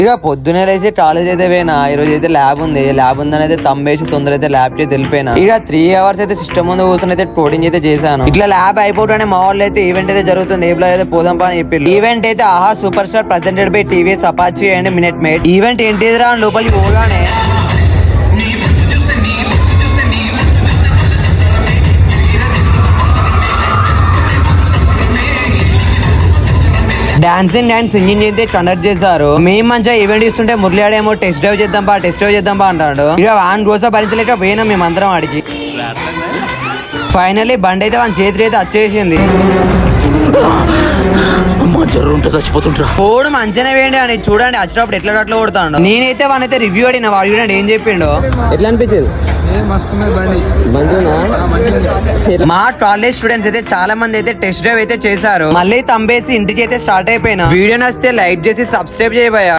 ఇక పొద్దునే లేచి కాలేజ్ అయితే పోయినా. ఈ రోజు అయితే ల్యాబ్ ఉందని అయితే తమ్మేసి తొందర అయితే ల్యాబ్ కి వెళ్ళిపోయినా. ఇక 3 hours అయితే సిస్టమ్ ముందు కూర్చొని అయితే కోడింగ్ అయితే చేశాను. ఇట్లా ల్యాబ్ అయిపోవటానే మా వాళ్ళు అయితే ఈవెంట్ అయితే జరుగుతుంది. ఏ ప్లేస్ అయితే పోదాం అని చెప్పి ఈవెంట్ అయితే Aha super star presented by TVS Apache and minute made. Event ఏంటిదిరా లోపలికి పోగానే డాన్సింగ్ అండ్ సింగింగ్ అయితే కండక్ట్ చేశారు. మేము మంచిగా ఈవెంట్ ఇస్తుంటే మురళి ఆడేమో టెస్ట్ డ్రైవ్ చేద్దాం బా అంటాడు. ఇక వాన్ కోసం భరించలేక పోయినా మేమందరం అడిగి ఫైనల్లీ బండి అయితే వాని చేతి అయితే వచ్చేసింది. పోడు మంచిగానే వేయండి అని చూడండి వచ్చినప్పుడు ఎట్లా కొడతాడు. నేనైతే వానైతే రివ్యూ అడిగిన వాడు చూడండి ఏం చెప్పిండు. ఎట్లా అనిపించింది? మా కాలేజ్ స్టూడెంట్స్ అయితే చాలా మంది అయితే టెస్ట్ డ్రైవ్ అయితే చేశారు. మళ్ళీ తంబేసి ఇంటికి అయితే స్టార్ట్ అయిపోయినా. వీడియో నచ్చితే లైక్ చేసి సబ్స్క్రైబ్ చేయబోయా.